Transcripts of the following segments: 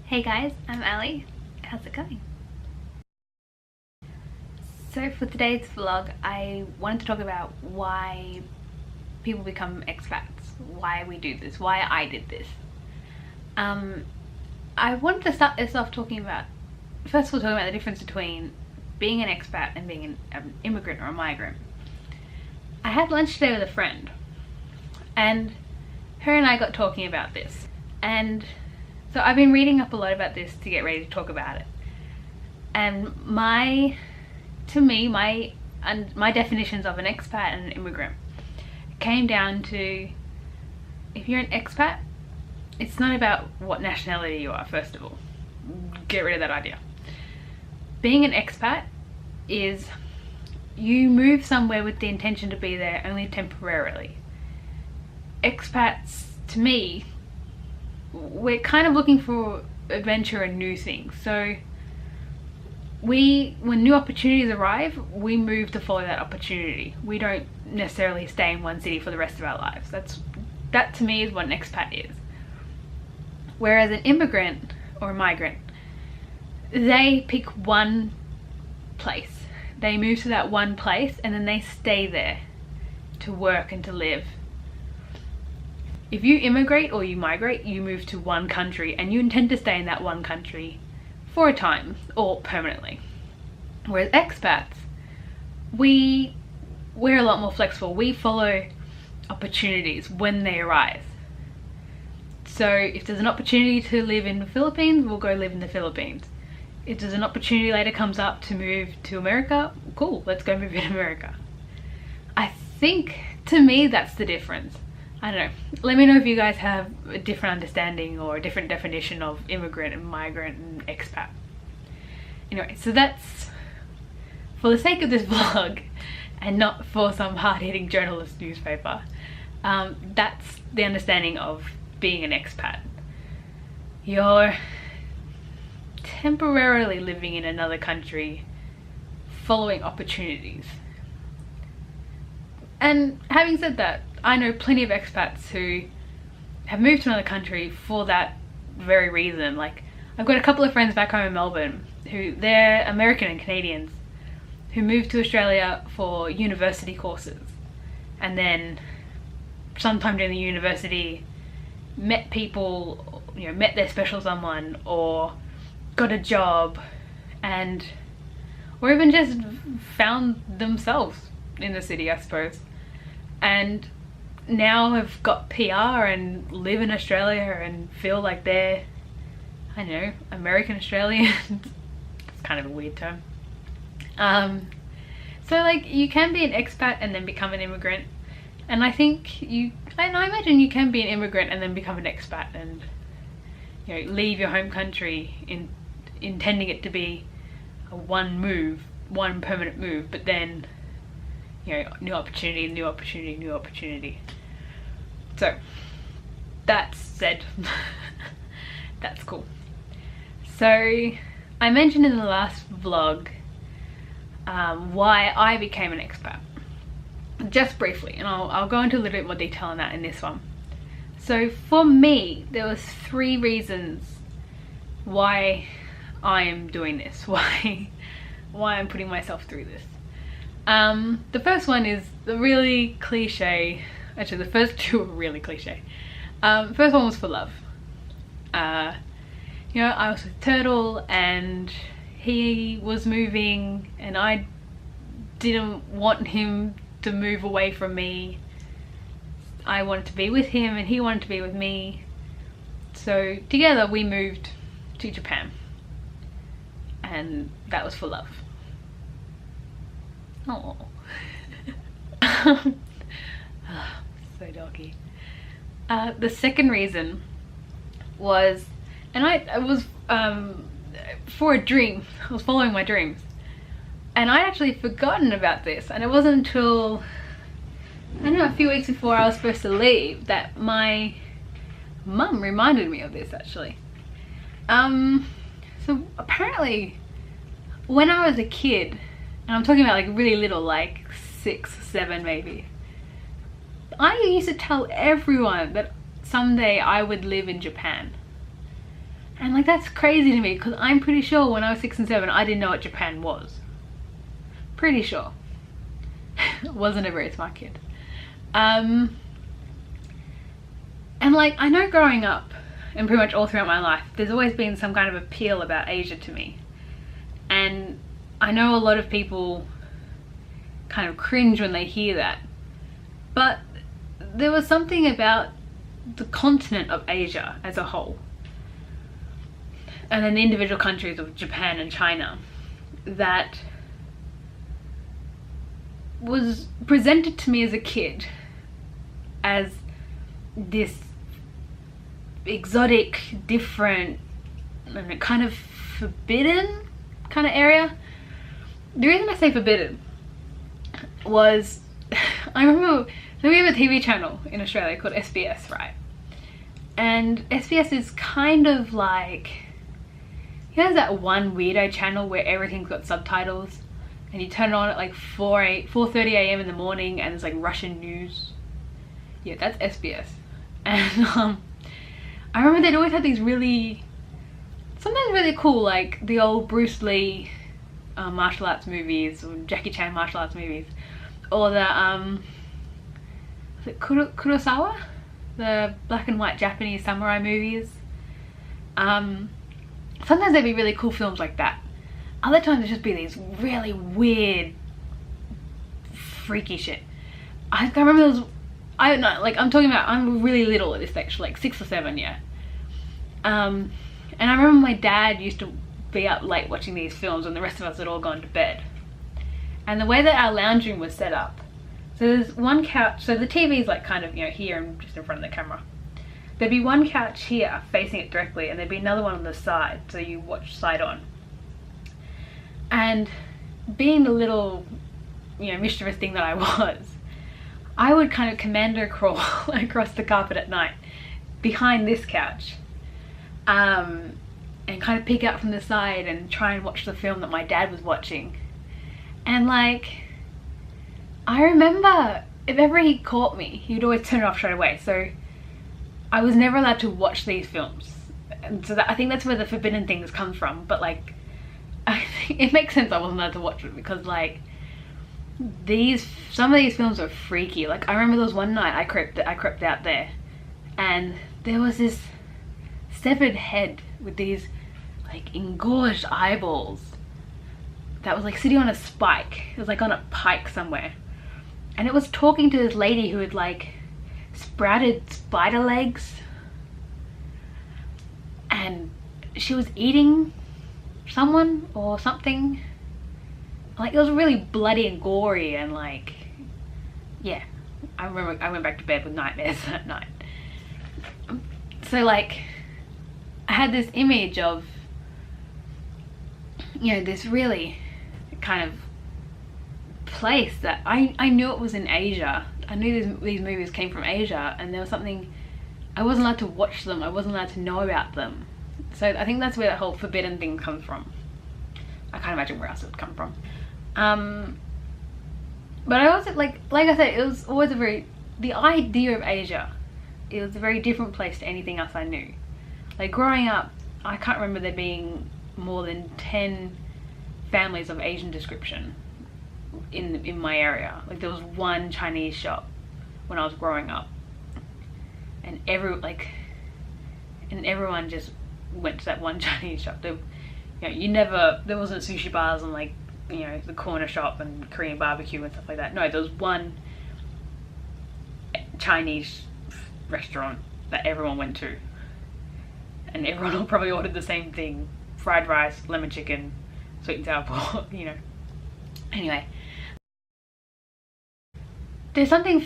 Hey guys, I'm Ali. How's it going? So for today's vlog, I wanted to talk about why people become expats, why we do this, why I did this. I wanted to start this off talking about, first of all, talking about the difference between being an expat and being an immigrant or a migrant. I had lunch today with a friend, and her and I got talking about this, and so I've been reading up a lot about this to get ready to talk about it. And my definitions of an expat and an immigrant came down to, if you're an expat, it's not about what nationality you are, first of all. Get rid of that idea. Being an expat is you move somewhere with the intention to be there only temporarily. Expats, to me, we're kind of looking for adventure and new things. So when new opportunities arrive, we move to follow that opportunity. We don't necessarily stay in one city for the rest of our lives. That to me is what an expat is. Whereas an immigrant or a migrant, they pick one place. They move to that one place and then they stay there to work and to live. If you immigrate or you migrate, you move to one country and you intend to stay in that one country for a time or permanently. Whereas expats, we're a lot more flexible. We follow opportunities when they arise. So if there's an opportunity to live in the Philippines, we'll go live in the Philippines. If there's an opportunity later comes up to move to America, cool, let's go move in America. I think, to me, that's the difference. I don't know. Let me know if you guys have a different understanding or a different definition of immigrant and migrant and expat. Anyway, so that's, for the sake of this vlog and not for some hard-hitting journalist newspaper, that's the understanding of being an expat. You're temporarily living in another country, following opportunities. And having said that, I know plenty of expats who have moved to another country for that very reason. Like, I've got a couple of friends back home in Melbourne who, they're American and Canadians, who moved to Australia for university courses, and then sometime during the university met people, met their special someone, or got a job, or even just found themselves in the city, I suppose, and now have got PR and live in Australia and feel like they're, I don't know, American Australians. It's kind of a weird term. So like, you can be an expat and then become an immigrant, and I imagine you can be an immigrant and then become an expat and leave your home country intending it to be one permanent move, but then new opportunity, new opportunity, new opportunity. So that said, that's cool. So I mentioned in the last vlog why I became an expat, just briefly, and I'll go into a little bit more detail on that in this one. So for me, there was 3 reasons why I am doing this, why I'm putting myself through this. The first one is the really cliche. Actually, the first 2 are really cliche. First one was for love. I was with Turtle and he was moving and I didn't want him to move away from me. I wanted to be with him and he wanted to be with me. So together we moved to Japan, and that was for love. Oh, so dorky. The second reason was, and I was for a dream. I was following my dreams, and I'd actually forgotten about this, and it wasn't until, I don't know, a few weeks before I was supposed to leave that my mum reminded me of this, actually. So apparently when I was a kid, and I'm talking about like really little, like 6, 7 maybe, I used to tell everyone that someday I would live in Japan. And like, that's crazy to me, because I'm pretty sure when I was 6 and 7 I didn't know what Japan was. Pretty sure. Wasn't a very smart kid. And like, I know growing up and pretty much all throughout my life there's always been some kind of appeal about Asia to me, and I know a lot of people kind of cringe when they hear that, but there was something about the continent of Asia as a whole, and then the individual countries of Japan and China, that was presented to me as a kid as this exotic, different, and kind of forbidden kind of area. The reason I say forbidden was I remember, so we have a TV channel in Australia called SBS, right? And SBS is kind of like, you know, that one weirdo channel where everything's got subtitles, and you turn it on at like 4:30 a.m. in the morning and it's like Russian news. Yeah, that's SBS. And I remember they'd always have these really, sometimes really cool, like the old Bruce Lee martial arts movies, or Jackie Chan martial arts movies, or the is it Kurosawa, the black and white Japanese samurai movies. Sometimes there'd be really cool films like that. Other times it'd just be these really weird, freaky shit. I remember those. I don't know, like, I'm talking about, I'm really little at this stage, like 6 or 7, yeah. And I remember my dad used to be up late watching these films, and the rest of us had all gone to bed. And the way that our lounge room was set up, so there's one couch, so the TV's like kind of, you know, here and just in front of the camera. There'd be one couch here facing it directly, and there'd be another one on the side, so you watch side on. And being the little, you know, mischievous thing that I was, I would kind of commando crawl across the carpet at night behind this couch, and kind of peek out from the side and try and watch the film that my dad was watching. And like, I remember if ever he caught me, he'd always turn it off straight away, so I was never allowed to watch these films. And so I think that's where the forbidden things come from. But like, it makes sense I wasn't allowed to watch it, because like, some of these films are freaky. Like, I remember there was one night I crept out there, and there was this severed head with these like engorged eyeballs that was like sitting on a spike. It was like on a pike somewhere, and it was talking to this lady who had like sprouted spider legs, and she was eating someone or something. Like, it was really bloody and gory, and like, yeah, I remember I went back to bed with nightmares that night. So like, I had this image of, you know, this really kind of place that I knew it was in Asia. I knew these movies came from Asia, and there was something, I wasn't allowed to watch them, I wasn't allowed to know about them. So I think that's where that whole forbidden thing comes from. I can't imagine where else it would come from. But I also, like I said, it was always the idea of Asia, it was a very different place to anything else I knew. Like, growing up, I can't remember there being more than 10 families of Asian description in my area. Like, there was one Chinese shop when I was growing up, and everyone just went to that one Chinese shop. There wasn't sushi bars and like, you know, the corner shop and Korean barbecue and stuff like that. No, there was one Chinese restaurant that everyone went to, and everyone all probably ordered the same thing: fried rice, lemon chicken, sweet and sour pork, you know. Anyway, there's something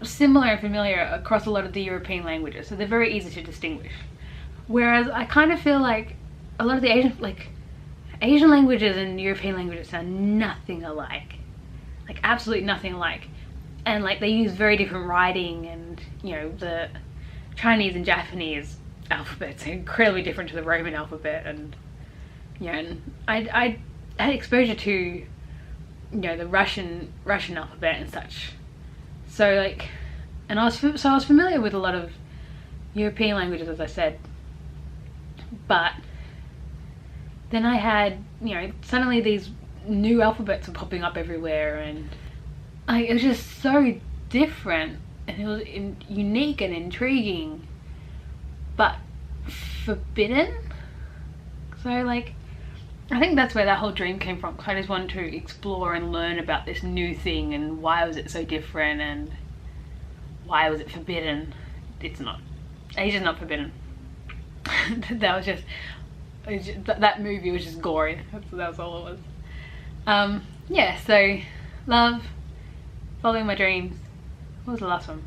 similar and familiar across a lot of the European languages, so they're very easy to distinguish. Whereas I kind of feel like a lot of the Asian languages and European languages sound nothing alike. Like, absolutely nothing alike. And like, they use very different writing, and you know, the Chinese and Japanese alphabets are incredibly different to the Roman alphabet, and you know, and I had exposure to, you know, the Russian alphabet and such. So like, and I was familiar with a lot of European languages, as I said. But then I had, you know, suddenly these new alphabets were popping up everywhere, and it was just so different, and it was unique and intriguing, but forbidden. So like, I think that's where that whole dream came from, because I just wanted to explore and learn about this new thing, and why was it so different, and why was it forbidden. It's not. Asia's not forbidden. That was just, that movie was just gory. That was all it was. Yeah, so love, following my dreams. What was the last one?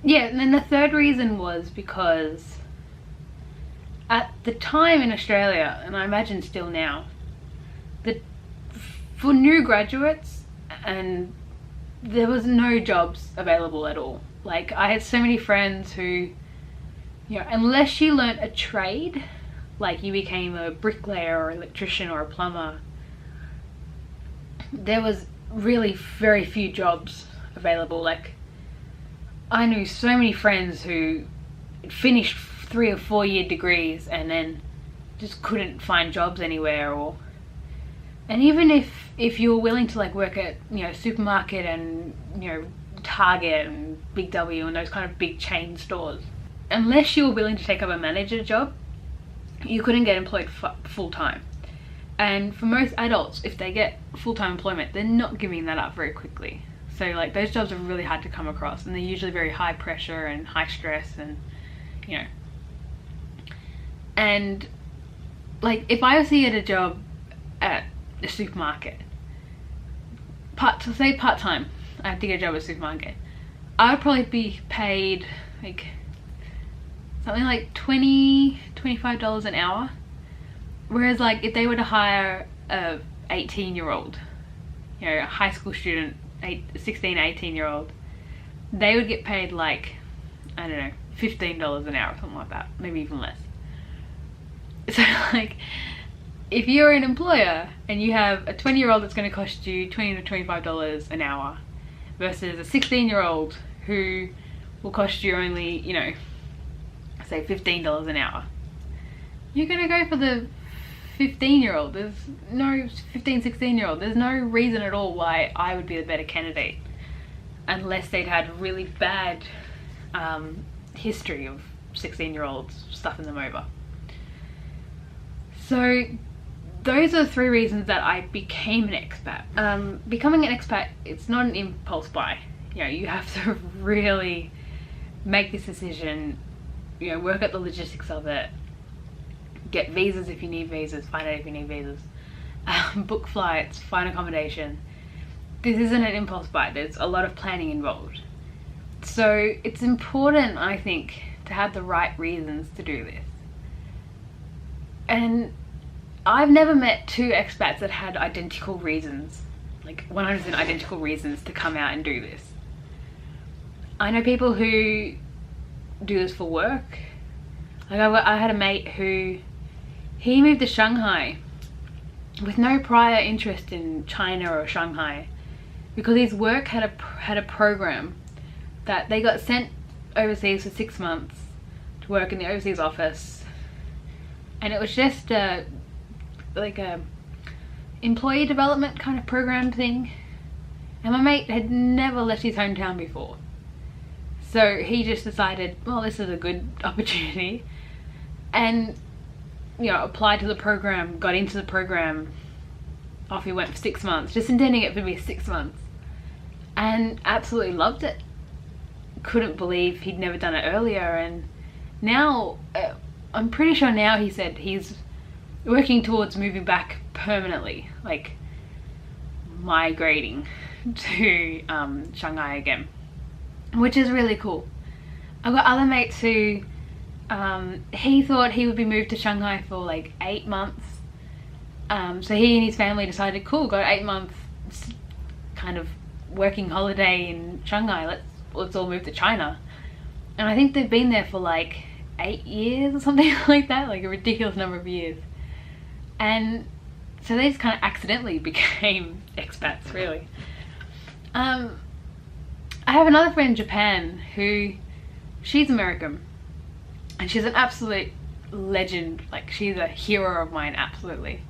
Yeah, and then the third reason was because at the time in Australia, and I imagine still now, that for new graduates, and there was no jobs available at all. Like, I had so many friends who, you know, unless you learnt a trade, like you became a bricklayer or electrician or a plumber, there was really very few jobs available. Like, I knew so many friends who finished 3 or 4 year degrees and then just couldn't find jobs anywhere. Or, and even if you were willing to like work at, you know, supermarket and, you know, Target and Big W and those kind of big chain stores, unless you were willing to take up a manager job, you couldn't get employed full-time. And for most adults, if they get full-time employment, they're not giving that up very quickly. So like, those jobs are really hard to come across, and they're usually very high pressure and high stress, and you know. And like, if I was to get a job at a supermarket, say part-time, I had to get a job at a supermarket, I would probably be paid like something like $25 an hour. Whereas like, if they were to hire a 18-year-old, you know, a high school student, 16, 18-year-old, they would get paid like, I don't know, $15 an hour or something like that, maybe even less. So like, if you're an employer and you have a 20-year-old that's going to cost you $20 to $25 an hour versus a 16-year-old who will cost you only, you know, say $15 an hour, you're going to go for the 15-year-old. There's no 15, 16-year-old. There's no reason at all why I would be the better candidate, unless they'd had really bad history of 16-year-olds stuffing them over. So those are the 3 reasons that I became an expat. Becoming an expat, it's not an impulse buy. You know, you have to really make this decision, you know, work out the logistics of it, get visas if you need visas, find out if you need visas, book flights, find accommodation. This isn't an impulse buy. There's a lot of planning involved. So it's important, I think, to have the right reasons to do this. And I've never met 2 expats that had identical reasons, like 100% identical reasons to come out and do this. I know people who do this for work. Like, I had a mate who, he moved to Shanghai with no prior interest in China or Shanghai, because his work had a program that they got sent overseas for 6 months to work in the overseas office, and it was just like a employee development kind of program thing. And my mate had never left his hometown before, so he just decided, well, this is a good opportunity, and, you know, applied to the program, got into the program, off he went for 6 months, just intending it to be 6 months, and absolutely loved it. Couldn't believe he'd never done it earlier. And now, I'm pretty sure now, he said he's working towards moving back permanently, like migrating to Shanghai again, which is really cool. I've got other mates who he thought he would be moved to Shanghai for like 8 months. So he and his family decided, cool, got 8 months kind of working holiday in Shanghai, let's all move to China. And I think they've been there for like 8 years or something like that, like a ridiculous number of years. And so they just kind of accidentally became expats, really. I have another friend in Japan who, she's American, and she's an absolute legend. Like, she's a hero of mine, absolutely.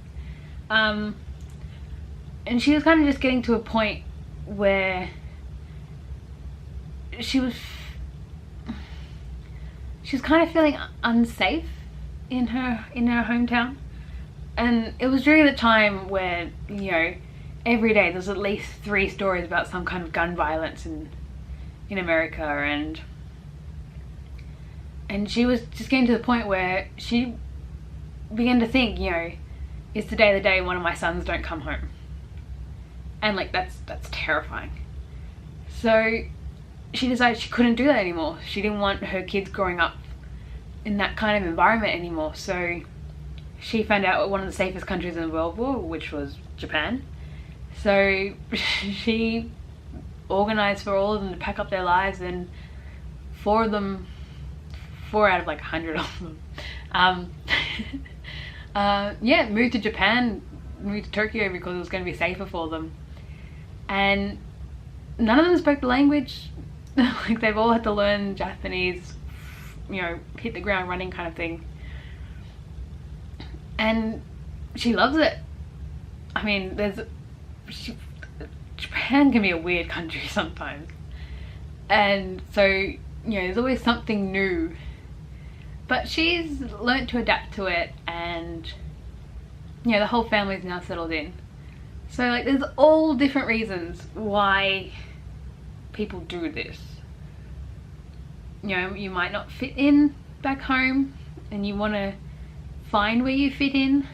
And she was kind of just getting to a point where she was kind of feeling unsafe in her hometown. And it was during the time where, you know, every day there's at least 3 stories about some kind of gun violence in America, and she was just getting to the point where she began to think, you know, is today the day one of my sons don't come home? And like, that's terrifying. So she decided she couldn't do that anymore. She didn't want her kids growing up in that kind of environment anymore. So she found out one of the safest countries in the world, which was Japan. So she organized for all of them to pack up their lives, and 4 out of like 100 of them, yeah, moved to Japan, moved to Tokyo because it was going to be safer for them. And none of them spoke the language. Like, they've all had to learn Japanese, you know, hit the ground running kind of thing. And she loves it. I mean, Japan can be a weird country sometimes. And so, you know, there's always something new. But she's learnt to adapt to it, and, you know, the whole family's now settled in. So, like, there's all different reasons why people do this. You know, you might not fit in back home, and you want to find where you fit in,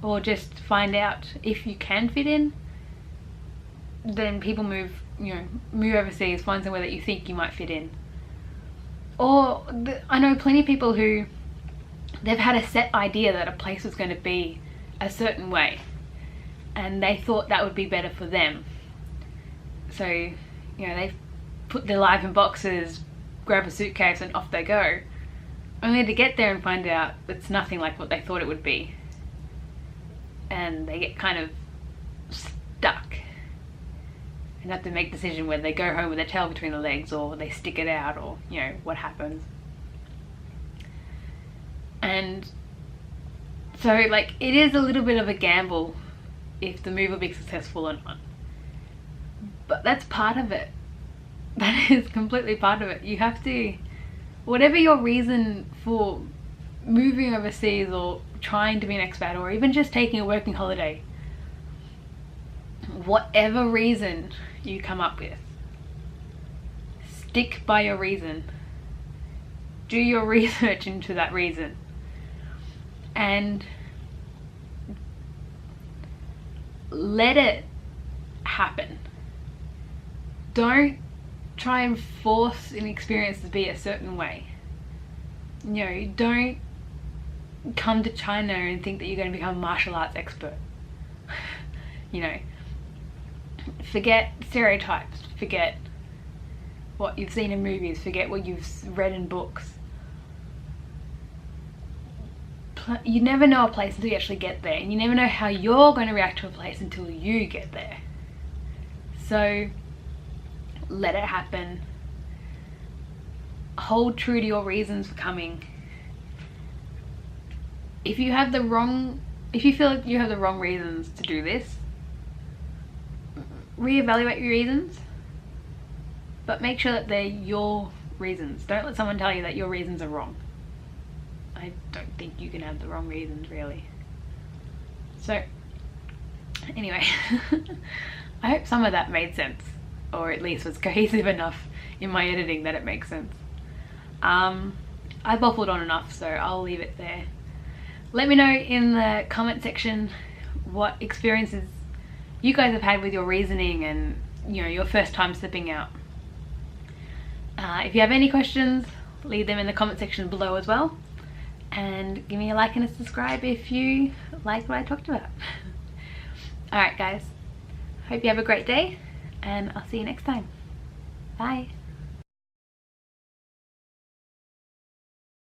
or just find out if you can fit in. Then people move overseas, find somewhere that you think you might fit in. Or I know plenty of people who, they've had a set idea that a place was going to be a certain way, and they thought that would be better for them. So, you know, they put their life in boxes, grab a suitcase, and off they go, only to get there and find out it's nothing like what they thought it would be. And they get kind of stuck and have to make a decision whether they go home with their tail between the legs, or they stick it out, or, you know, what happens. And so, like, it is a little bit of a gamble if the move will be successful or not. But that's part of it. That is completely part of it. You have to, whatever your reason for moving overseas, or trying to be an expat, or even just taking a working holiday, whatever reason you come up with, stick by your reason. Do your research into that reason, and let it happen. Don't try and force an experience to be a certain way. You know, don't come to China and think that you're going to become a martial arts expert. You know, forget stereotypes, forget what you've seen in movies, forget what you've read in books. You never know a place until you actually get there, and you never know how you're going to react to a place until you get there. So let it happen. Hold true to your reasons for coming. If you feel like you have the wrong reasons to do this, reevaluate your reasons, but make sure that they're your reasons. Don't let someone tell you that your reasons are wrong. I don't think you can have the wrong reasons, really. So anyway, I hope some of that made sense, or at least was cohesive enough in my editing that it makes sense. I waffled on enough, so I'll leave it there. Let me know in the comment section what experiences you guys have had with your reasoning, and, you know, your first time stepping out. If you have any questions, leave them in the comment section below as well, and give me a like and a subscribe if you like what I talked about. Alright guys, hope you have a great day, and I'll see you next time. Bye.